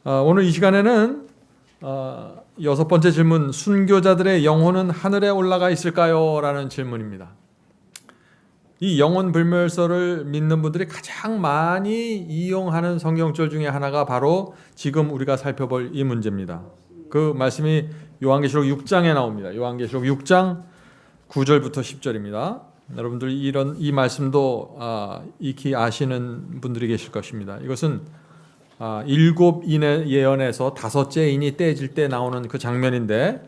오늘 이 시간에는 여섯 번째 질문, 순교자들의 영혼은 하늘에 올라가 있을까요? 라는 질문입니다. 이 영혼 불멸설을 믿는 분들이 가장 많이 이용하는 성경절 중에 하나가 바로 지금 우리가 살펴볼 이 문제입니다. 그 말씀이 요한계시록 6장에 나옵니다. 요한계시록 6장 9절부터 10절입니다. 여러분들 이 말씀도 익히 아시는 분들이 계실 것입니다. 이것은 일곱 인의 예언에서 다섯째 인이 떼질 때 나오는 그 장면인데,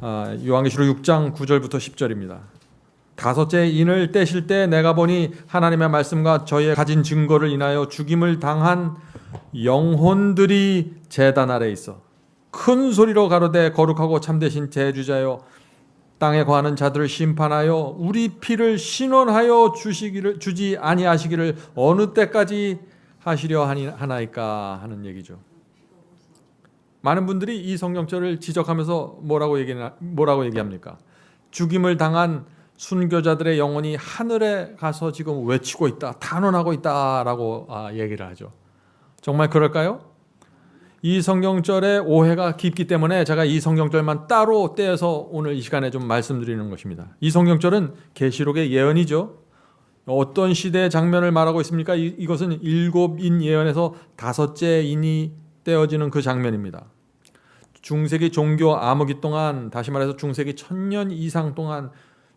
요한계시록 6장 9절부터 10절입니다. 다섯째 인을 떼실 때 내가 보니 하나님의 말씀과 저희의 가진 증거를 인하여 죽임을 당한 영혼들이 제단 아래 있어 큰 소리로 가로되 거룩하고 참되신 제주자여, 땅에 거하는 자들을 심판하여 우리 피를 신원하여 주지 아니하시기를 어느 때까지 하시려 하나이까 하는 얘기죠. 많은 분들이 이 성경절을 지적하면서 뭐라고 얘기합니까? 죽임을 당한 순교자들의 영혼이 하늘에 가서 지금 외치고 있다, 탄원하고 있다라고 얘기를 하죠. 정말 그럴까요? 이 성경절의 오해가 깊기 때문에 제가 이 성경절만 따로 떼어서 오늘 이 시간에 좀 말씀드리는 것입니다. 이 성경절은 계시록의 예언이죠. 어떤 시대의 장면을 말하고 있습니까? 이것은 일곱 인 예언에서 다섯째 인이 떼어지는 그 장면입니다. 중세기 종교 암흑기 동안, 다시 말해서 중세기 1000년 이상 동안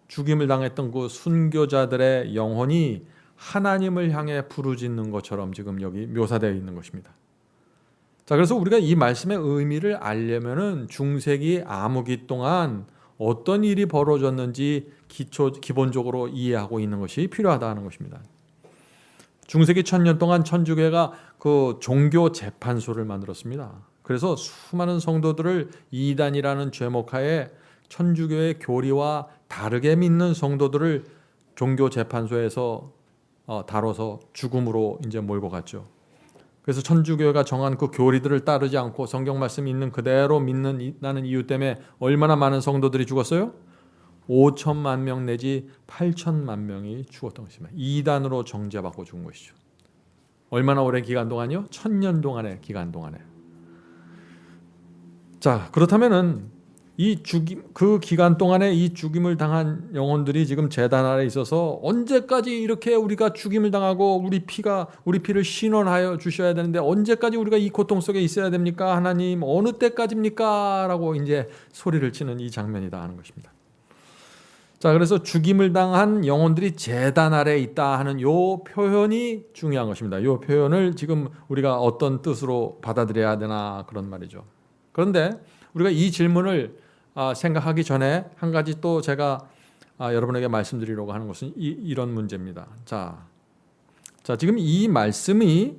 죽임을 당했던 그 순교자들의 영혼이 하나님을 향해 부르짖는 것처럼 지금 여기 묘사되어 있는 것입니다. 자, 그래서 우리가 이 말씀의 의미를 알려면은 중세기 암흑기 동안 어떤 일이 벌어졌는지 기본적으로 이해하고 있는 것이 필요하다는 것입니다. 중세기 1000년 동안 천주교가 그 종교 재판소를 만들었습니다. 그래서 수많은 성도들을 이단이라는 죄목하에 천주교의 교리와 다르게 믿는 성도들을 종교 재판소에서 다뤄서 죽음으로 이제 몰고 갔죠. 그래서 천주교가 정한 그 교리들을 따르지 않고 성경 말씀이 있는 그대로 믿는다는 이유 때문에 얼마나 많은 성도들이 죽었어요? 5천만 명 내지 8천만 명이 죽었던 것입니다. 이단으로 정죄받고 죽은 것이죠. 얼마나 오랜 기간 동안이요? 1000년 동안의 기간 동안에. 자, 그렇다면은 그 기간 동안에 이 죽임을 당한 영혼들이 지금 제단 아래 있어서 언제까지 이렇게 우리가 죽임을 당하고 우리 피를 신원하여 주셔야 되는데 언제까지 우리가 이 고통 속에 있어야 됩니까? 하나님, 어느 때까지입니까? 라고 이제 소리를 치는 이 장면이다 하는 것입니다. 자, 그래서 죽임을 당한 영혼들이 제단 아래에 있다 하는 요 표현이 중요한 것입니다. 요 표현을 지금 우리가 어떤 뜻으로 받아들여야 되나 그런 말이죠. 그런데 우리가 이 질문을 생각하기 전에 한 가지 또 제가 여러분에게 말씀드리려고 하는 것은 이런 문제입니다. 자, 지금 이 말씀이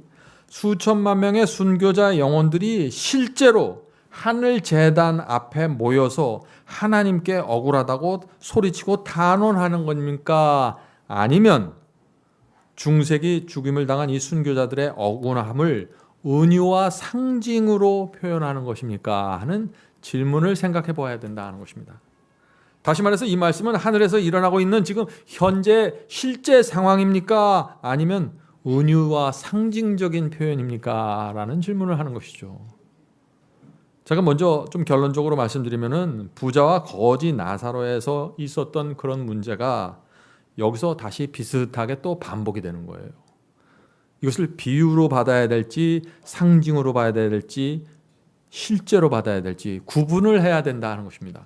수천만 명의 순교자 영혼들이 실제로 하늘 제단 앞에 모여서 하나님께 억울하다고 소리치고 탄원하는 겁니까? 아니면 중세기 죽임을 당한 이 순교자들의 억울함을 은유와 상징으로 표현하는 것입니까? 하는 질문을 생각해 보아야 된다는 것입니다. 다시 말해서 이 말씀은 하늘에서 일어나고 있는 지금 현재 실제 상황입니까? 아니면 은유와 상징적인 표현입니까? 라는 질문을 하는 것이죠. 제가 먼저 좀 결론적으로 말씀드리면은 부자와 거지 나사로에서 있었던 그런 문제가 여기서 다시 비슷하게 또 반복이 되는 거예요. 이것을 비유로 받아야 될지 상징으로 봐야 될지 실제로 받아야 될지 구분을 해야 된다는 것입니다.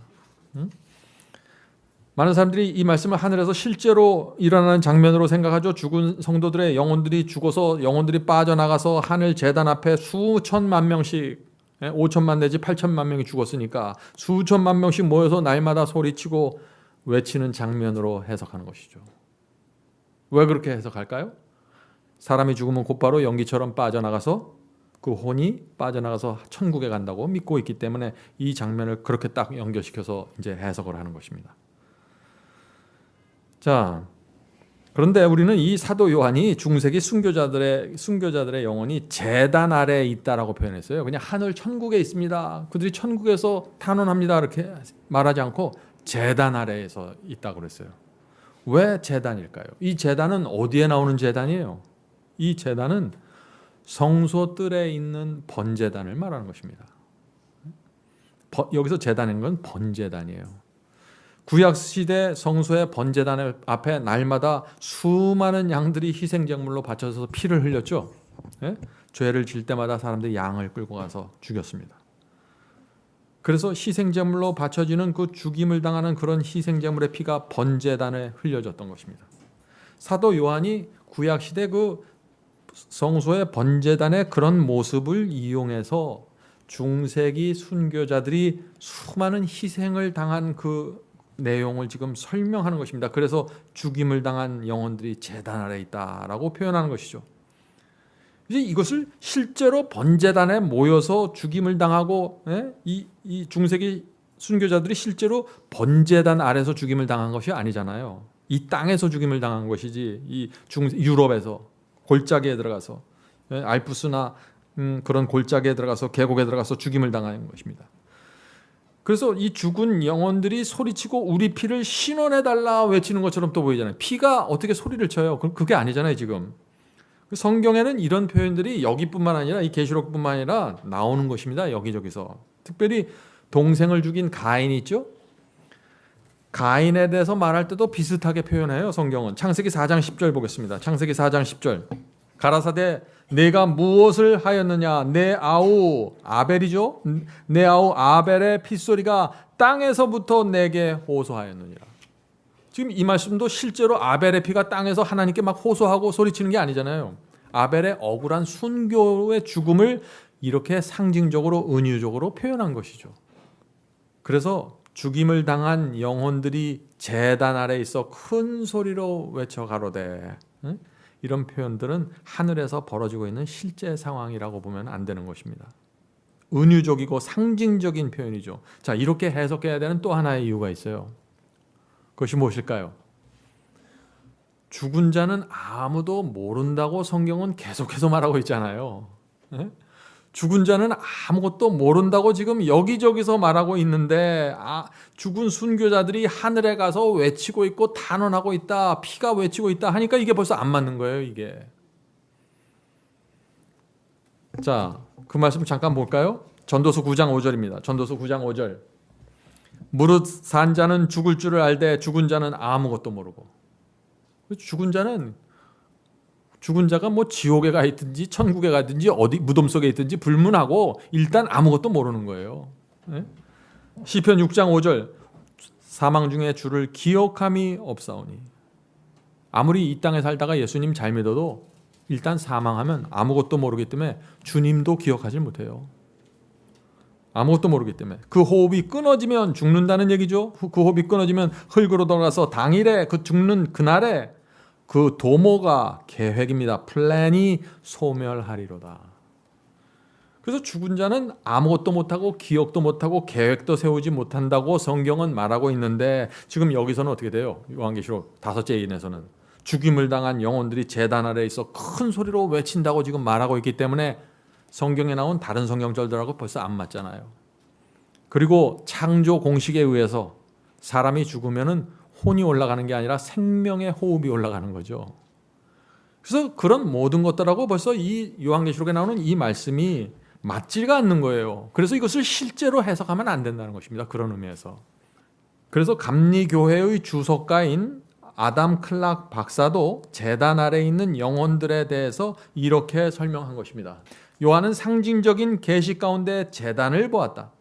많은 사람들이 이 말씀을 하늘에서 실제로 일어나는 장면으로 생각하죠. 죽은 성도들의 영혼들이 죽어서 영혼들이 빠져나가서 하늘 제단 앞에 수천만 명씩 5천만 내지 8천만 명이 죽었으니까 수천만 명씩 모여서 날마다 소리치고 외치는 장면으로 해석하는 것이죠. 왜 그렇게 해석할까요? 사람이 죽으면 곧바로 연기처럼 빠져나가서 그 혼이 빠져나가서 천국에 간다고 믿고 있기 때문에 이 장면을 그렇게 딱 연결시켜서 이제 해석을 하는 것입니다. 자, 그런데 우리는 이 사도 요한이 중세기 순교자들의 영혼이 제단 아래에 있다라고 표현했어요. 그냥 하늘 천국에 있습니다. 그들이 천국에서 탄원합니다. 이렇게 말하지 않고 제단 아래에서 있다고 그랬어요. 왜 제단일까요? 이 제단은 어디에 나오는 제단이에요? 이 제단은 성소 뜰에 있는 번제단을 말하는 것입니다. 여기서 제단인 건 번제단이에요. 구약시대 성소의 번제단 앞에 날마다 수많은 양들이 희생제물로 바쳐서 피를 흘렸죠. 예? 죄를 질 때마다 사람들이 양을 끌고 가서 죽였습니다. 그래서 희생제물로 바쳐지는 그 죽임을 당하는 그런 희생제물의 피가 번제단에 흘려졌던 것입니다. 사도 요한이 구약시대 그 성소의 번제단의 그런 모습을 이용해서 중세기 순교자들이 수많은 희생을 당한 그 내용을 지금 설명하는 것입니다. 그래서 죽임을 당한 영혼들이 제단 아래 있다라고 표현하는 것이죠. 이제 이것을 실제로 번제단에 모여서 죽임을 당하고 이 중세기 순교자들이 실제로 번제단 아래서 죽임을 당한 것이 아니잖아요. 이 땅에서 죽임을 당한 것이지 이 유럽에서 골짜기에 들어가서 알프스나 그런 골짜기에 들어가서 계곡에 들어가서 죽임을 당하는 것입니다. 그래서 이 죽은 영혼들이 소리치고 우리 피를 신원해달라 외치는 것처럼 또 보이잖아요. 피가 어떻게 소리를 쳐요? 그게 아니잖아요 지금. 성경에는 이런 표현들이 여기뿐만 아니라 이 계시록뿐만 아니라 나오는 것입니다. 여기저기서. 특별히 동생을 죽인 가인 있죠? 가인에 대해서 말할 때도 비슷하게 표현해요. 성경은. 창세기 4장 10절 보겠습니다. 창세기 4장 10절. 가라사대 내가 무엇을 하였느냐? 내 아우 아벨이죠? 내 아우 아벨의 핏소리가 땅에서부터 내게 호소하였느니라. 지금 이 말씀도 실제로 아벨의 피가 땅에서 하나님께 막 호소하고 소리치는 게 아니잖아요. 아벨의 억울한 순교의 죽음을 이렇게 상징적으로 은유적으로 표현한 것이죠. 그래서 죽임을 당한 영혼들이 제단 아래 있어 큰 소리로 외쳐 가로되, 이런 표현들은 하늘에서 벌어지고 있는 실제 상황이라고 보면 안 되는 것입니다. 은유적이고 상징적인 표현이죠. 자, 이렇게 해석해야 되는 또 하나의 이유가 있어요. 그것이 무엇일까요? 죽은 자는 아무도 모른다고 성경은 계속해서 말하고 있잖아요. 죽은 자는 아무것도 모른다고 지금 여기저기서 말하고 있는데 죽은 순교자들이 하늘에 가서 외치고 있고 탄원하고 있다, 피가 외치고 있다 하니까 이게 벌써 안 맞는 거예요. 이게. 자, 그 말씀 잠깐 볼까요? 전도서 9장 5절입니다. 전도서 9장 5절. 무릇 산 자는 죽을 줄을 알되 죽은 자는 아무것도 모르고. 죽은 자가 뭐 지옥에 가 있든지 천국에 가 있든지 어디 무덤 속에 있든지 불문하고 일단 아무것도 모르는 거예요. 시편 6장 5절. 사망 중에 주를 기억함이 없사오니. 아무리 이 땅에 살다가 예수님 잘 믿어도 일단 사망하면 아무것도 모르기 때문에 주님도 기억하지 못해요. 아무것도 모르기 때문에. 그 호흡이 끊어지면 죽는다는 얘기죠. 그 호흡이 끊어지면 흙으로 돌아가서 당일에 그 죽는 그날에 그 도모가 계획입니다. 플랜이 소멸하리로다. 그래서 죽은 자는 아무것도 못하고 기억도 못하고 계획도 세우지 못한다고 성경은 말하고 있는데 지금 여기서는 어떻게 돼요? 요한계시록 5째 인에서는 죽임을 당한 영혼들이 제단 아래에 있어 큰 소리로 외친다고 지금 말하고 있기 때문에 성경에 나온 다른 성경절들하고 벌써 안 맞잖아요. 그리고 창조 공식에 의해서 사람이 죽으면은 혼이 올라가는 게 아니라 생명의 호흡이 올라가는 거죠. 그래서 그런 모든 것들하고 벌써 이 요한계시록에 나오는 이 말씀이 맞지가 않는 거예요. 그래서 이것을 실제로 해석하면 안 된다는 것입니다. 그런 의미에서. 그래서 감리교회의 주석가인 아담 클락 박사도 제단 아래에 있는 영혼들에 대해서 이렇게 설명한 것입니다. 요한은 상징적인 계시 가운데 제단을 보았다.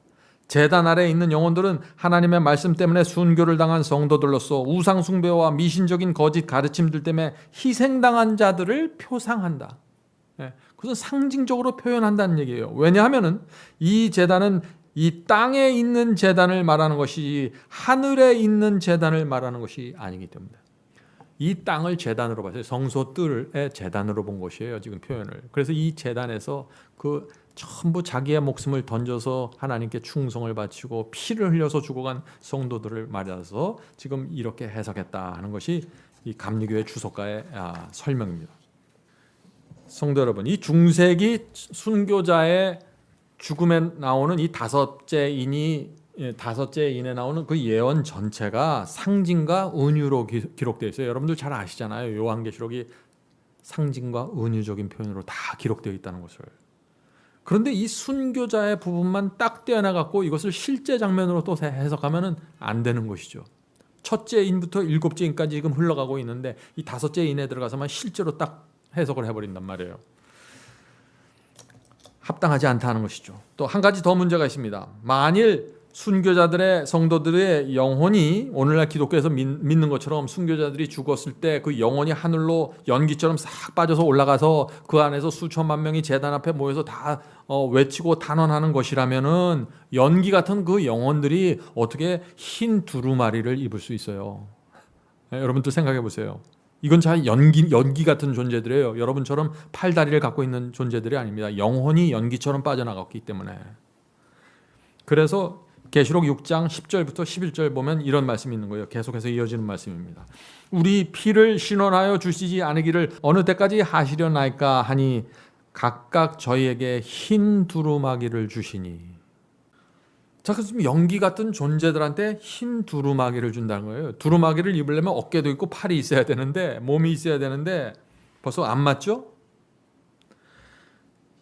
제단 아래에 있는 영혼들은 하나님의 말씀 때문에 순교를 당한 성도들로서 우상 숭배와 미신적인 거짓 가르침들 때문에 희생당한 자들을 표상한다. 그것은 상징적으로 표현한다는 얘기예요. 왜냐하면 이 제단은 이 땅에 있는 제단을 말하는 것이 하늘에 있는 제단을 말하는 것이 아니기 때문에 이 땅을 제단으로 봤어요. 성소 뜰의 제단으로 본 것이에요. 지금 표현을. 그래서 이 제단에서 그 전부 자기의 목숨을 던져서 하나님께 충성을 바치고 피를 흘려서 죽어간 성도들을 말해서 지금 이렇게 해석했다 하는 것이 이 감리교회 주석가의 설명입니다. 성도 여러분, 이 중세기 순교자의 죽음에 나오는 이 다섯째 인에 나오는 그 예언 전체가 상징과 은유로 기록되어 있어요. 여러분들 잘 아시잖아요. 요한계시록이 상징과 은유적인 표현으로 다 기록되어 있다는 것을. 그런데 이 순교자의 부분만 딱 떼어내갖고 이것을 실제 장면으로 또 해석하면 안 되는 것이죠. 첫째 인부터 일곱째 인까지 지금 흘러가고 있는데 이 다섯째 인에 들어가서만 실제로 딱 해석을 해버린단 말이에요. 합당하지 않다는 것이죠. 또 한 가지 더 문제가 있습니다. 만일 순교자들의 성도들의 영혼이 오늘날 기독교에서 믿는 것처럼 순교자들이 죽었을 때 그 영혼이 하늘로 연기처럼 싹 빠져서 올라가서 그 안에서 수천만 명이 제단 앞에 모여서 다 외치고 탄원하는 것이라면은 연기 같은 그 영혼들이 어떻게 흰 두루마리를 입을 수 있어요? 네, 여러분들 생각해 보세요. 이건 잘 연기 같은 존재들이에요. 여러분처럼 팔다리를 갖고 있는 존재들이 아닙니다. 영혼이 연기처럼 빠져나갔기 때문에. 그래서 계시록 6장 10절부터 11절 보면 이런 말씀이 있는 거예요. 계속해서 이어지는 말씀입니다. 우리 피를 신원하여 주시지 않으기를 어느 때까지 하시려나이까 하니 각각 저희에게 흰 두루마기를 주시니. 자, 그래서 연기 같은 존재들한테 흰 두루마기를 준다는 거예요. 두루마기를 입으려면 어깨도 있고 팔이 있어야 되는데, 몸이 있어야 되는데 벌써 안 맞죠?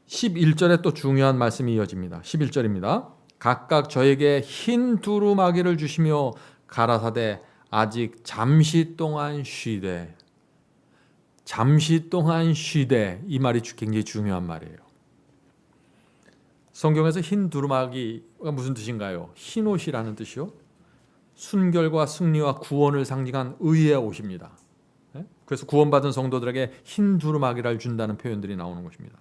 11절에 또 중요한 말씀이 이어집니다. 11절입니다. 각각 저에게 흰 두루마기를 주시며 가라사대 아직 잠시 동안 쉬되. 잠시 동안 쉬되, 이 말이 굉장히 중요한 말이에요. 성경에서 흰 두루마기가 무슨 뜻인가요? 흰 옷이라는 뜻이요. 순결과 승리와 구원을 상징한 의의 옷입니다. 그래서 구원받은 성도들에게 흰 두루마기를 준다는 표현들이 나오는 것입니다.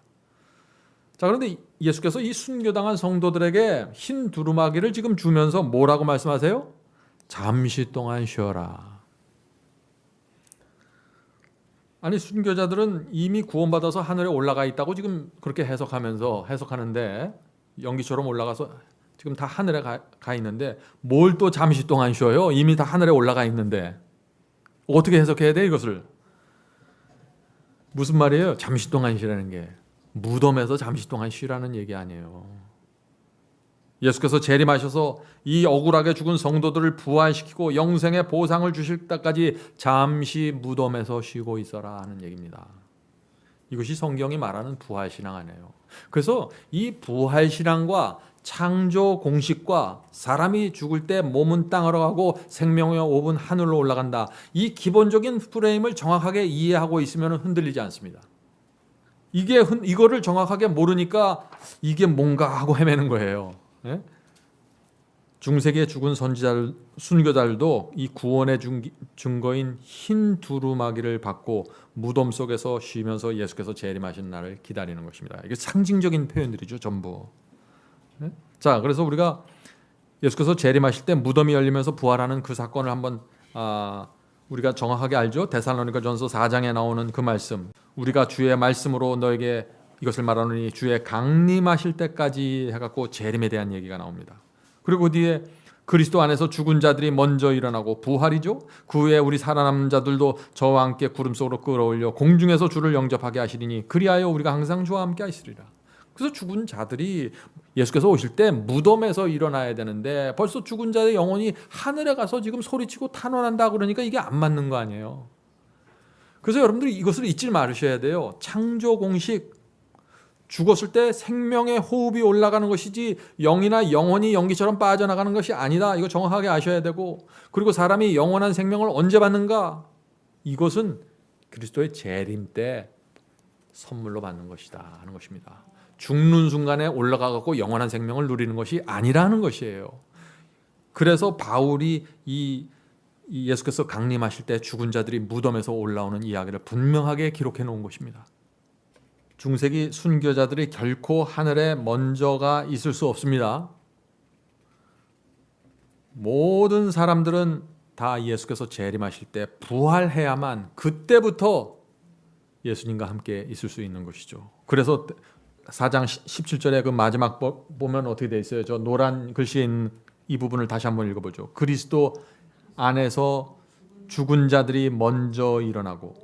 자, 그런데 예수께서 이 순교당한 성도들에게 흰 두루마기를 지금 주면서 뭐라고 말씀하세요? 잠시 동안 쉬어라. 아니, 순교자들은 이미 구원받아서 하늘에 올라가 있다고 지금 그렇게 해석하는데, 연기처럼 올라가서 지금 다 하늘에 가 있는데 뭘 또 잠시 동안 쉬어요? 이미 다 하늘에 올라가 있는데. 어떻게 해석해야 돼, 이것을? 무슨 말이에요? 잠시 동안 쉬라는 게. 무덤에서 잠시 동안 쉬라는 얘기 아니에요. 예수께서 재림하셔서 이 억울하게 죽은 성도들을 부활시키고 영생의 보상을 주실 때까지 잠시 무덤에서 쉬고 있어라 하는 얘기입니다. 이것이 성경이 말하는 부활신앙 아니에요. 그래서 이 부활신앙과 창조 공식과 사람이 죽을 때 몸은 땅으로 가고 생명의 오분 하늘로 올라간다. 이 기본적인 프레임을 정확하게 이해하고 있으면 흔들리지 않습니다. 이거를 정확하게 모르니까 이게 뭔가 하고 헤매는 거예요. 예? 중세기에 죽은 순교자들도 이 구원의 증거인 흰 두루마기를 받고 무덤 속에서 쉬면서 예수께서 재림하신 날을 기다리는 것입니다. 이게 상징적인 표현들이죠, 전부. 예? 자, 그래서 우리가 예수께서 재림하실 때 무덤이 열리면서 부활하는 그 사건을 한번 우리가 정확하게 알죠. 데살로니가전서 4장에 나오는 그 말씀. 우리가 주의 말씀으로 너에게 이것을 말하노니 주의 강림하실 때까지 해갖고 재림에 대한 얘기가 나옵니다. 그리고 뒤에 그리스도 안에서 죽은 자들이 먼저 일어나고 부활이죠. 그 후에 우리 살아남은 자들도 저와 함께 구름 속으로 끌어올려 공중에서 주를 영접하게 하시리니 그리하여 우리가 항상 주와 함께 하시리라. 그래서 죽은 자들이 예수께서 오실 때 무덤에서 일어나야 되는데 벌써 죽은 자의 영혼이 하늘에 가서 지금 소리치고 탄원한다 그러니까 이게 안 맞는 거 아니에요. 그래서 여러분들이 이것을 잊지 말으셔야 돼요. 창조 공식, 죽었을 때 생명의 호흡이 올라가는 것이지 영이나 영혼이 연기처럼 빠져나가는 것이 아니다. 이거 정확하게 아셔야 되고, 그리고 사람이 영원한 생명을 언제 받는가? 이것은 그리스도의 재림 때 선물로 받는 것이다 하는 것입니다. 죽는 순간에 올라가고 영원한 생명을 누리는 것이 아니라는 것이에요. 그래서 바울이 이 예수께서 강림하실 때 죽은 자들이 무덤에서 올라오는 이야기를 분명하게 기록해 놓은 것입니다. 중세기 순교자들이 결코 하늘에 먼저가 있을 수 없습니다. 모든 사람들은 다 예수께서 재림하실 때 부활해야만 그때부터 예수님과 함께 있을 수 있는 것이죠. 그래서 4장 17절에 그 마지막 보면 어떻게 되어 있어요? 저 노란 글씨에 있는 이 부분을 다시 한번 읽어보죠. 그리스도 안에서 죽은 자들이 먼저 일어나고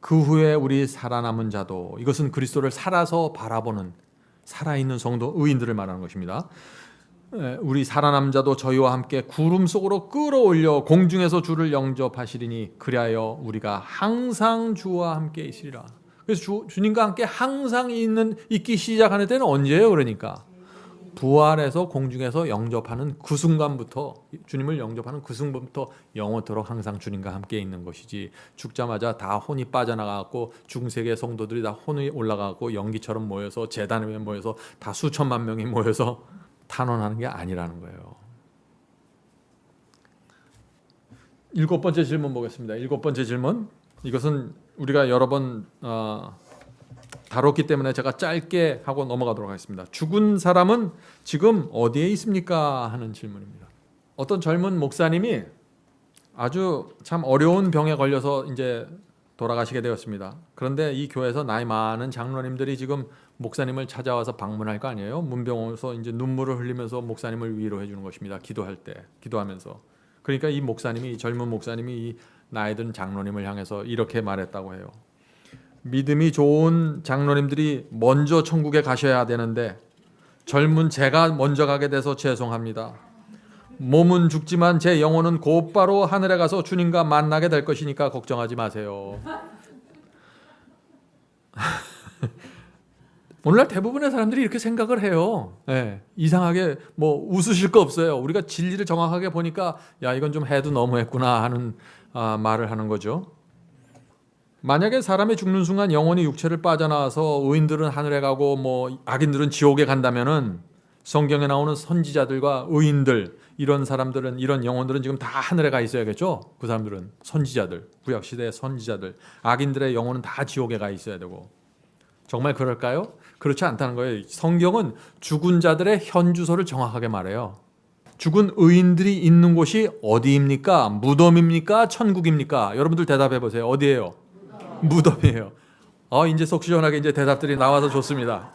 그 후에 우리 살아남은 자도, 이것은 그리스도를 살아서 바라보는 살아있는 성도 의인들을 말하는 것입니다. 우리 살아남은 자도 저희와 함께 구름 속으로 끌어올려 공중에서 주를 영접하시리니 그리하여 우리가 항상 주와 함께 있으리라. 그래서 주님과 함께 항상 있기 시작하는 때는 언제예요? 그러니까 부활해서 공중에서 영접하는 그 순간부터, 주님을 영접하는 그 순간부터 영원토록 항상 주님과 함께 있는 것이지, 죽자마자 다 혼이 빠져나가고 죽은 세계 성도들이 다 혼이 올라가고 연기처럼 모여서 제단 위에 모여서 다 수천만 명이 모여서 탄원하는 게 아니라는 거예요. 7번째 질문 보겠습니다. 7번째 질문, 이것은 우리가 여러 번 다뤘기 때문에 제가 짧게 하고 넘어가도록 하겠습니다. 죽은 사람은 지금 어디에 있습니까? 하는 질문입니다. 어떤 젊은 목사님이 아주 참 어려운 병에 걸려서 이제 돌아가시게 되었습니다. 그런데 이 교회에서 나이 많은 장로님들이 지금 목사님을 찾아와서 방문할 거 아니에요? 문병원에서 이제 눈물을 흘리면서 목사님을 위로해 주는 것입니다. 기도할 때, 기도하면서. 그러니까 이 목사님이, 이 젊은 목사님이 이 나이 든 장로님을 향해서 이렇게 말했다고 해요. 믿음이 좋은 장로님들이 먼저 천국에 가셔야 되는데 젊은 제가 먼저 가게 돼서 죄송합니다. 몸은 죽지만 제 영혼은 곧바로 하늘에 가서 주님과 만나게 될 것이니까 걱정하지 마세요. 오늘날 대부분의 사람들이 이렇게 생각을 해요. 네, 이상하게 뭐 웃으실 거 없어요. 우리가 진리를 정확하게 보니까 야, 이건 좀 해도 너무했구나 하는 말을 하는 거죠. 만약에 사람이 죽는 순간 영혼이 육체를 빠져나와서 의인들은 하늘에 가고 뭐 악인들은 지옥에 간다면은 성경에 나오는 선지자들과 의인들, 이런 사람들은, 이런 영혼들은 지금 다 하늘에 가 있어야겠죠. 그 사람들은 선지자들, 구약 시대의 선지자들. 악인들의 영혼은 다 지옥에 가 있어야 되고. 정말 그럴까요? 그렇지 않다는 거예요. 성경은 죽은 자들의 현주소를 정확하게 말해요. 죽은 의인들이 있는 곳이 어디입니까? 무덤입니까? 천국입니까? 여러분들 대답해 보세요. 어디예요? 무덤이에요. 이제 속 시원하게 이제 대답들이 나와서 좋습니다.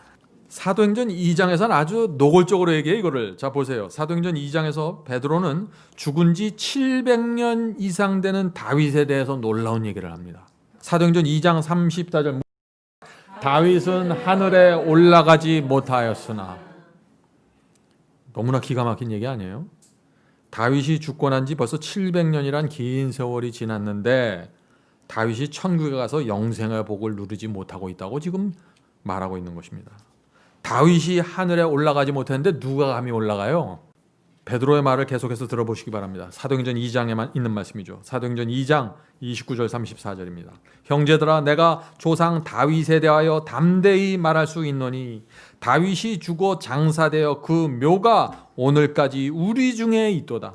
사도행전 2장에서는 아주 노골적으로 얘기해요, 이거를. 자, 보세요. 사도행전 2장에서 베드로는 죽은 지 700년 이상 되는 다윗에 대해서 놀라운 얘기를 합니다. 사도행전 2장 34절. 다윗은 하늘에 올라가지 못하였으나. 너무나 기가 막힌 얘기 아니에요? 다윗이 죽고 난 지 벌써 700년이란 긴 세월이 지났는데 다윗이 천국에 가서 영생의 복을 누리지 못하고 있다고 지금 말하고 있는 것입니다. 다윗이 하늘에 올라가지 못했는데 누가 감히 올라가요? 베드로의 말을 계속해서 들어보시기 바랍니다. 사도행전 2장에만 있는 말씀이죠. 사도행전 2장 29절 34절입니다. 형제들아, 내가 조상 다윗에 대하여 담대히 말할 수 있노니 다윗이 죽어 장사되어 그 묘가 오늘까지 우리 중에 있도다.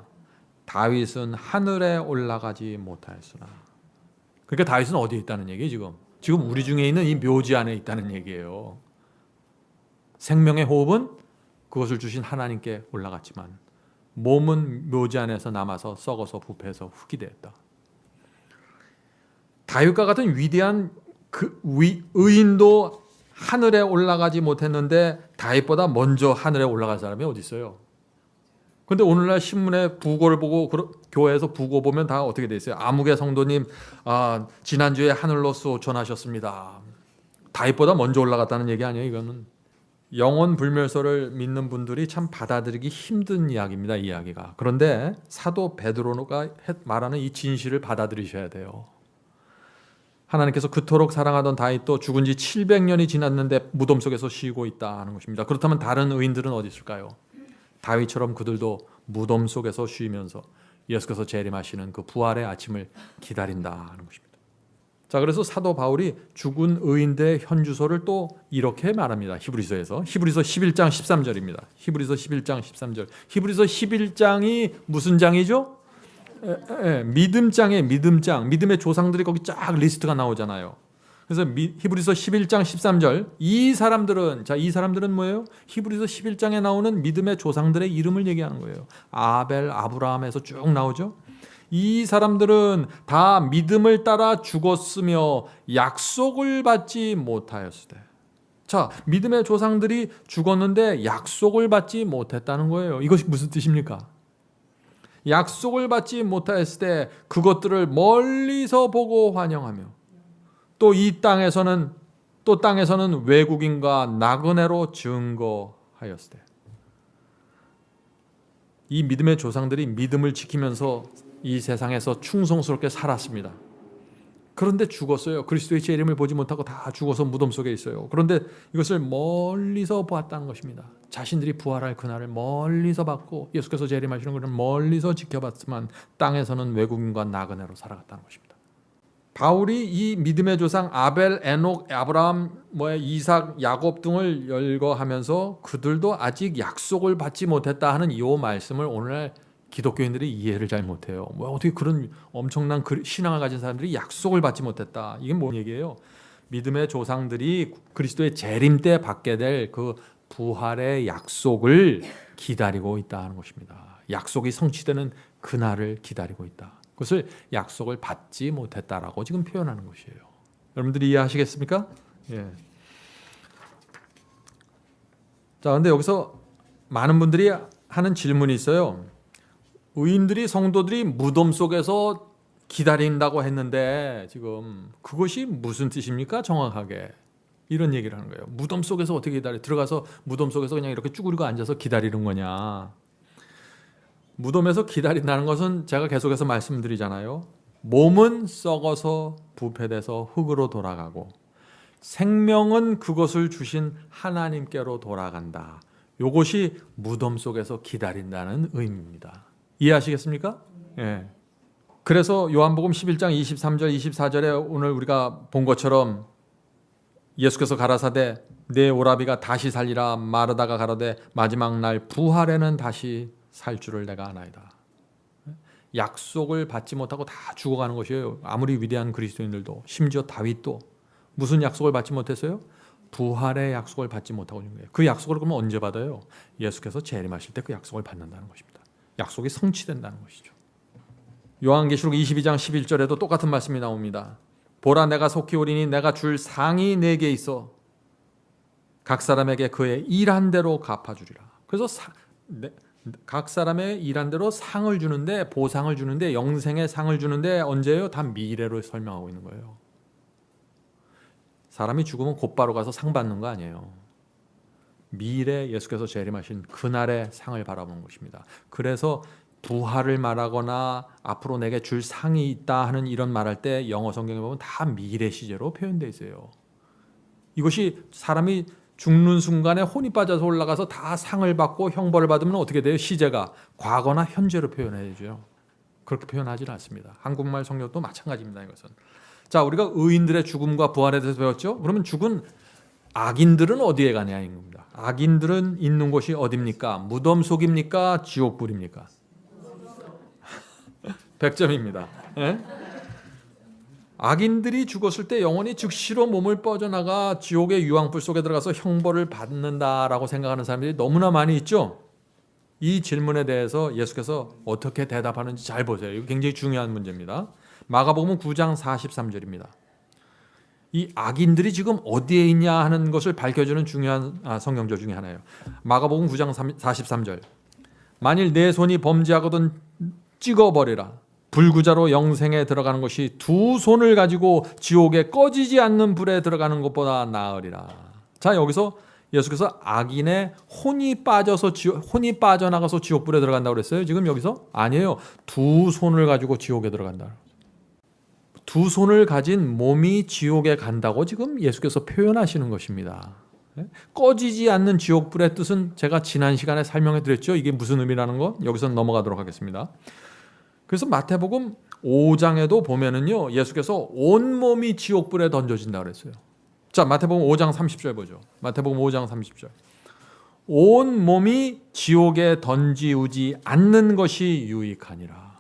다윗은 하늘에 올라가지 못하였으나. 그러니까 다윗은 어디에 있다는 얘기예요? 지금 우리 중에 있는 이 묘지 안에 있다는 얘기예요. 생명의 호흡은 그것을 주신 하나님께 올라갔지만 몸은 묘지 안에서 남아서 썩어서 부패해서 흙이 되었다. 다윗과 같은 위대한 의인도 하늘에 올라가지 못했는데 다윗보다 먼저 하늘에 올라갈 사람이 어디 있어요? 근데 오늘날 신문에 부고를 보고 교회에서 부고 보면 다 어떻게 돼 있어요? 아무개 성도님 지난주에 하늘로 수호천하셨습니다. 다윗보다 먼저 올라갔다는 얘기 아니에요, 이거는. 영혼 불멸설을 믿는 분들이 참 받아들이기 힘든 이야기입니다, 이 이야기가. 그런데 사도 베드로가 말하는 이 진실을 받아들이셔야 돼요. 하나님께서 그토록 사랑하던 다윗도 죽은 지 700년이 지났는데 무덤 속에서 쉬고 있다 하는 것입니다. 그렇다면 다른 의인들은 어디 있을까요? 다윗처럼 그들도 무덤 속에서 쉬면서 예수께서 재림하시는 그 부활의 아침을 기다린다 하는 것입니다. 자, 그래서 사도 바울이 죽은 의인들의 현주소를 또 이렇게 말합니다. 히브리서 11장 13절입니다. 히브리서 11장 13절. 히브리서 11장이 무슨 장이죠? 믿음장이에요. 믿음장. 믿음의 조상들이 거기 쫙 리스트가 나오잖아요. 그래서 히브리서 11장 13절. 이 사람들은 뭐예요? 히브리서 11장에 나오는 믿음의 조상들의 이름을 얘기하는 거예요. 아벨, 아브라함에서 쭉 나오죠. 이 사람들은 다 믿음을 따라 죽었으며 약속을 받지 못하였을 때. 자, 믿음의 조상들이 죽었는데 약속을 받지 못했다는 거예요. 이것이 무슨 뜻입니까? 약속을 받지 못하였을 때 그것들을 멀리서 보고 환영하며 또 이 땅에서는 외국인과 나그네로 증거하였을 때. 이 믿음의 조상들이 믿음을 지키면서 이 세상에서 충성스럽게 살았습니다. 그런데 죽었어요. 그리스도의 재림을 보지 못하고 다 죽어서 무덤 속에 있어요. 그런데 이것을 멀리서 보았다는 것입니다. 자신들이 부활할 그날을 멀리서 봤고 예수께서 재림하시는 것을 멀리서 지켜봤지만 땅에서는 외국인과 나그네로 살아갔다는 것입니다. 바울이 이 믿음의 조상 아벨, 에녹, 아브라함, 이삭, 야곱 등을 열거하면서 그들도 아직 약속을 받지 못했다 하는 이 말씀을 오늘날 기독교인들이 이해를 잘 못해요. 어떻게 그런 엄청난 신앙을 가진 사람들이 약속을 받지 못했다. 이게 뭔 얘기예요? 믿음의 조상들이 그리스도의 재림 때 받게 될 그 부활의 약속을 기다리고 있다 하는 것입니다. 약속이 성취되는 그날을 기다리고 있다. 그것을 약속을 받지 못했다라고 지금 표현하는 것이에요. 여러분들이 이해하시겠습니까? 예. 자, 근데 여기서 많은 분들이 하는 질문이 있어요. 의인들이 성도들이 무덤 속에서 기다린다고 했는데 지금 그것이 무슨 뜻입니까? 정확하게 이런 얘기를 하는 거예요. 무덤 속에서 어떻게 들어가서 무덤 속에서 그냥 이렇게 쭈그리고 앉아서 기다리는 거냐? 무덤에서 기다린다는 것은 제가 계속해서 말씀드리잖아요. 몸은 썩어서 부패돼서 흙으로 돌아가고 생명은 그것을 주신 하나님께로 돌아간다. 이것이 무덤 속에서 기다린다는 의미입니다. 이해하시겠습니까? 예. 그래서 요한복음 11장 23절 24절에 오늘 우리가 본 것처럼 예수께서 가라사대 내 오라비가 다시 살리라 마르다가 가라되 마지막 날 부활에는 다시 살 줄을 내가 아나이다. 약속을 받지 못하고 다 죽어가는 것이에요. 아무리 위대한 그리스도인들도 심지어 다윗도 무슨 약속을 받지 못했어요? 부활의 약속을 받지 못하고 있는 거예요. 그 약속을 그러면 언제 받아요? 예수께서 재림하실 때 그 약속을 받는다는 것입니다. 약속이 성취된다는 것이죠. 요한계시록 22장 11절에도 똑같은 말씀이 나옵니다. 보라 내가 속히 오리니 내가 줄 상이 내게 있어 각 사람에게 그의 일한 대로 갚아주리라. 그래서 각 사람의 일한 대로 상을 주는데 보상을 주는데 영생의 상을 주는데 언제요? 다 미래로 설명하고 있는 거예요. 사람이 죽으면 곧바로 가서 상 받는 거 아니에요. 미래 예수께서 재림하신 그날의 상을 바라보는 것입니다. 그래서 부활을 말하거나 앞으로 내게 줄 상이 있다 하는 이런 말할 때 영어 성경에 보면 다 미래 시제로 표현되어 있어요. 이것이 사람이 죽는 순간에 혼이 빠져서 올라가서 다 상을 받고 형벌을 받으면 어떻게 돼요? 시제가 과거나 현재로 표현해야죠. 그렇게 표현하지는 않습니다. 한국말 성경도 마찬가지입니다. 이것은. 자, 우리가 의인들의 죽음과 부활에 대해서 배웠죠? 그러면 죽은 악인들은 어디에 가냐인 겁니다. 악인들은 있는 곳이 어디입니까? 무덤 속입니까? 지옥불입니까? 100점입니다. 예? 악인들이 죽었을 때 영혼이 즉시로 몸을 뻗어나가 지옥의 유황불 속에 들어가서 형벌을 받는다라고 생각하는 사람들이 너무나 많이 있죠. 이 질문에 대해서 예수께서 어떻게 대답하는지 잘 보세요. 이거 굉장히 중요한 문제입니다. 마가복음 9장 43절입니다. 이 악인들이 지금 어디에 있냐 하는 것을 밝혀주는 중요한 성경절 중에 하나예요. 마가복음 9장 43절. 만일 내 손이 범죄하거든 찍어버리라. 불구자로 영생에 들어가는 것이 두 손을 가지고 지옥에 꺼지지 않는 불에 들어가는 것보다 나으리라. 자, 여기서 예수께서 악인의 혼이 빠져나가서 지옥불에 들어간다고 그랬어요. 지금 여기서 아니에요. 두 손을 가지고 지옥에 들어간다. 두 손을 가진 몸이 지옥에 간다고 지금 예수께서 표현하시는 것입니다. 꺼지지 않는 지옥불의 뜻은 제가 지난 시간에 설명해 드렸죠. 이게 무슨 의미라는 거? 여기서 넘어가도록 하겠습니다. 그래서 마태복음 5장에도 보면은요, 예수께서 온 몸이 지옥불에 던져진다 그랬어요. 자, 마태복음 5장 30절 보죠. 마태복음 5장 30절. 온 몸이 지옥에 던지우지 않는 것이 유익하니라.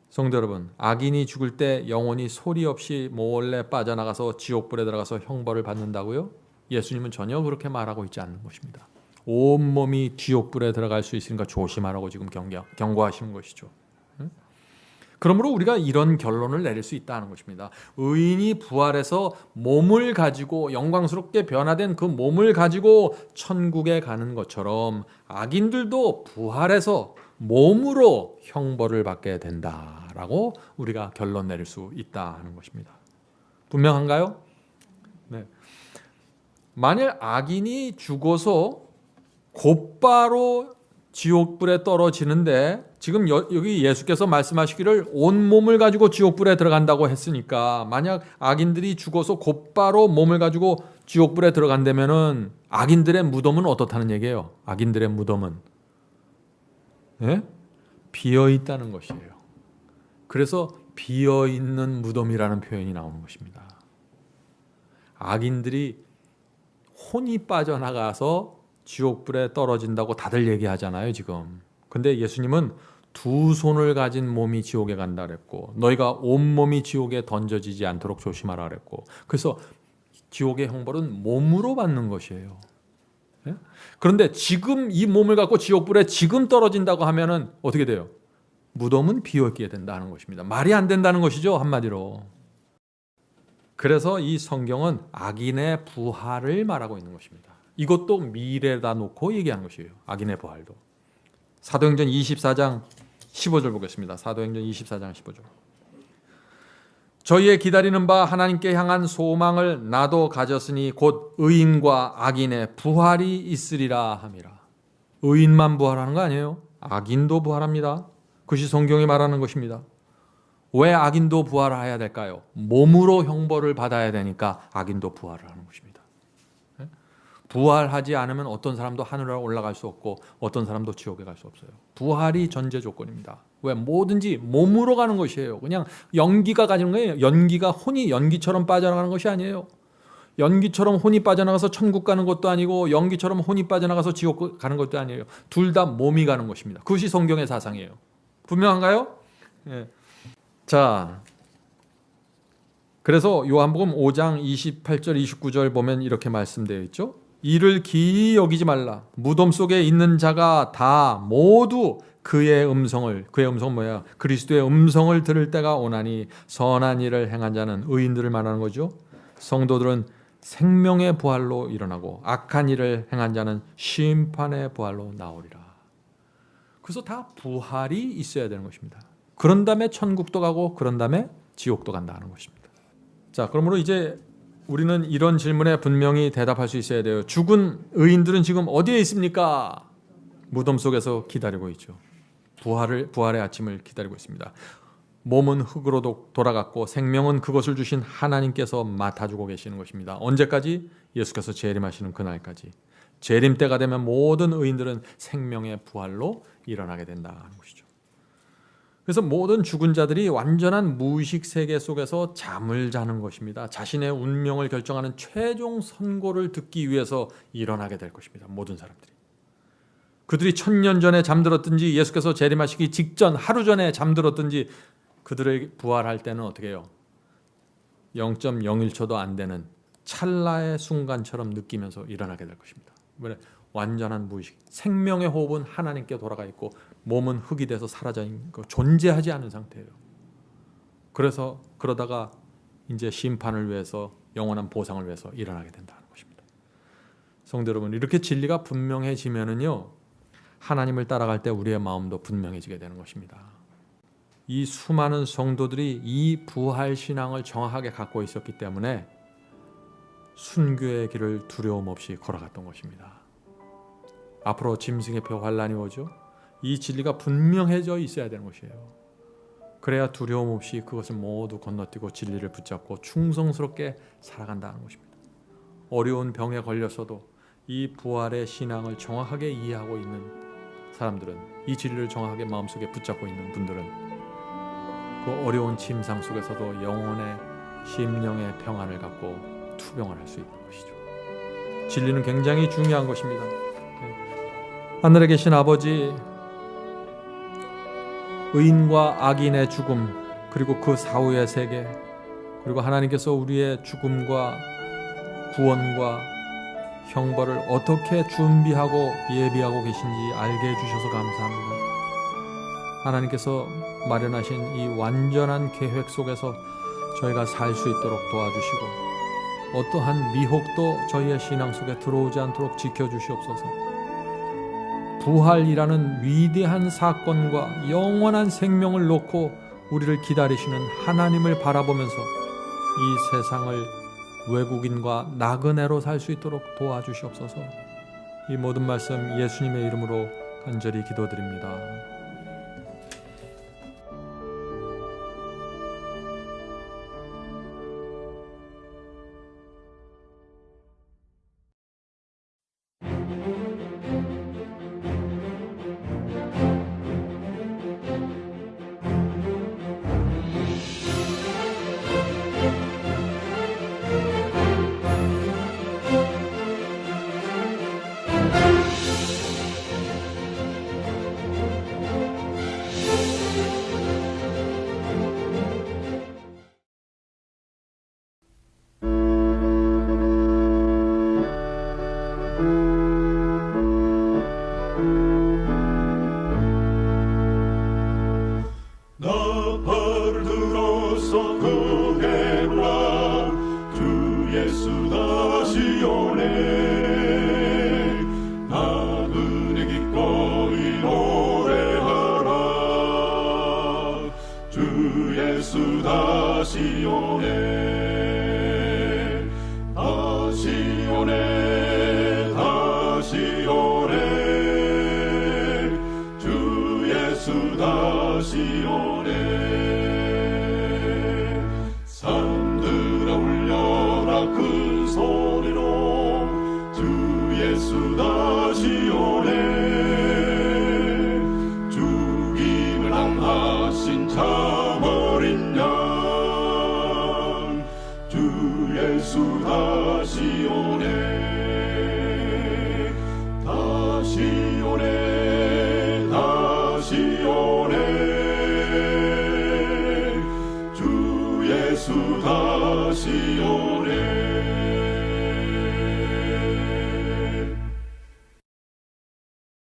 성도 여러분, 악인이 죽을 때 영혼이 소리 없이 몰래 빠져나가서 지옥불에 들어가서 형벌을 받는다고요? 예수님은 전혀 그렇게 말하고 있지 않는 것입니다. 온몸이 지옥불에 들어갈 수 있으니까 조심하라고 지금 경고하시는 것이죠. 그러므로 우리가 이런 결론을 내릴 수 있다는 것입니다. 의인이 부활해서 몸을 가지고 영광스럽게 변화된 그 몸을 가지고 천국에 가는 것처럼 악인들도 부활해서 몸으로 형벌을 받게 된다라고 우리가 결론 내릴 수 있다는 것입니다. 분명한가요? 네. 만일 악인이 죽어서 곧바로 지옥불에 떨어지는데 지금 여기 예수께서 말씀하시기를 온몸을 가지고 지옥불에 들어간다고 했으니까 만약 악인들이 죽어서 곧바로 몸을 가지고 지옥불에 들어간다면은 악인들의 무덤은 어떻다는 얘기예요? 악인들의 무덤은 예? 비어 있다는 것이에요. 그래서 비어 있는 무덤이라는 표현이 나오는 것입니다. 악인들이 혼이 빠져나가서 지옥불에 떨어진다고 다들 얘기하잖아요, 지금. 근데 예수님은 두 손을 가진 몸이 지옥에 간다 그랬고 너희가 온몸이 지옥에 던져지지 않도록 조심하라 그랬고 그래서 지옥의 형벌은 몸으로 받는 것이에요. 예? 그런데 지금 이 몸을 갖고 지옥불에 지금 떨어진다고 하면은 어떻게 돼요? 무덤은 비어있게 된다는 것입니다. 말이 안 된다는 것이죠, 한마디로. 그래서 이 성경은 악인의 부활을 말하고 있는 것입니다. 이것도 미래다 놓고 얘기하는 것이에요. 악인의 부활도. 사도행전 24장 15절 보겠습니다. 사도행전 24장 15절. 저희의 기다리는 바 하나님께 향한 소망을 나도 가졌으니 곧 의인과 악인의 부활이 있으리라 함이라. 의인만 부활하는 거 아니에요. 악인도 부활합니다. 그것이 성경이 말하는 것입니다. 왜 악인도 부활해야 될까요? 몸으로 형벌을 받아야 되니까 악인도 부활을 하는 것입니다. 부활하지 않으면 어떤 사람도 하늘에 올라갈 수 없고 어떤 사람도 지옥에 갈 수 없어요. 부활이 전제 조건입니다. 왜? 뭐든지 몸으로 가는 것이에요. 그냥 연기가 가지는 거예요. 연기가 혼이 연기처럼 빠져나가는 것이 아니에요. 연기처럼 혼이 빠져나가서 천국 가는 것도 아니고 연기처럼 혼이 빠져나가서 지옥 가는 것도 아니에요. 둘 다 몸이 가는 것입니다. 그것이 성경의 사상이에요. 분명한가요? 예. 자, 그래서 요한복음 5장 28절 29절 보면 이렇게 말씀되어 있죠. 이를 기이 여기지 말라. 무덤 속에 있는 자가 다 모두 그의 음성은 뭐야? 그리스도의 음성을 들을 때가 오나니 선한 일을 행한 자는 의인들을 말하는 거죠. 성도들은 생명의 부활로 일어나고 악한 일을 행한 자는 심판의 부활로 나오리라. 그래서 다 부활이 있어야 되는 것입니다. 그런 다음에 천국도 가고 그런 다음에 지옥도 간다는 것입니다. 자, 그러므로 이제 우리는 이런 질문에 분명히 대답할 수 있어야 돼요. 죽은 의인들은 지금 어디에 있습니까? 무덤 속에서 기다리고 있죠. 부활의 아침을 기다리고 있습니다. 몸은 흙으로 돌아갔고 생명은 그것을 주신 하나님께서 맡아주고 계시는 것입니다. 언제까지? 예수께서 재림하시는 그날까지. 재림 때가 되면 모든 의인들은 생명의 부활로 일어나게 된다는 것이죠. 그래서 모든 죽은 자들이 완전한 무의식 세계 속에서 잠을 자는 것입니다. 자신의 운명을 결정하는 최종 선고를 듣기 위해서 일어나게 될 것입니다. 모든 사람들이. 그들이 1000년 전에 잠들었든지 예수께서 재림하시기 직전 하루 전에 잠들었든지 그들의 부활할 때는 어떻게 해요? 0.01초도 안 되는 찰나의 순간처럼 느끼면서 일어나게 될 것입니다. 왜? 완전한 무의식. 생명의 호흡은 하나님께 돌아가 있고 몸은 흙이 돼서 사라져 있는 거, 존재하지 않은 상태예요. 그래서 그러다가 이제 심판을 위해서 영원한 보상을 위해서 일어나게 된다는 것입니다. 성도 여러분, 이렇게 진리가 분명해지면은요, 하나님을 따라갈 때 우리의 마음도 분명해지게 되는 것입니다. 이 수많은 성도들이 이 부활 신앙을 정확하게 갖고 있었기 때문에 순교의 길을 두려움 없이 걸어갔던 것입니다. 앞으로 짐승의 표 환란이 오죠. 이 진리가 분명해져 있어야 되는 것이에요. 그래야 두려움 없이 그것을 모두 건너뛰고 진리를 붙잡고 충성스럽게 살아간다는 것입니다. 어려운 병에 걸려서도 이 부활의 신앙을 정확하게 이해하고 있는 사람들은, 이 진리를 정확하게 마음속에 붙잡고 있는 분들은 그 어려운 침상 속에서도 영혼의 심령의 평안을 갖고 투병을 할 수 있는 것이죠. 진리는 굉장히 중요한 것입니다. 하늘에 계신 아버지, 의인과 악인의 죽음, 그리고 그 사후의 세계, 그리고 하나님께서 우리의 죽음과 구원과 형벌을 어떻게 준비하고 예비하고 계신지 알게 해주셔서 감사합니다. 하나님께서 마련하신 이 완전한 계획 속에서 저희가 살 수 있도록 도와주시고 어떠한 미혹도 저희의 신앙 속에 들어오지 않도록 지켜주시옵소서. 부활이라는 위대한 사건과 영원한 생명을 놓고 우리를 기다리시는 하나님을 바라보면서 이 세상을 외국인과 나그네로 살 수 있도록 도와주시옵소서. 이 모든 말씀 예수님의 이름으로 간절히 기도드립니다. 예수 다시 오네. 나그네 기꺼이 노래하라. 주 예수 다시 오네. 다시 오네. 다시 오네. 주 예수 다시 오네. 산들아 울려라 큰 소리로. 주 예수 다시 오네. 죽임을 당하신 참 어린 양. 주 예수 다시 오네.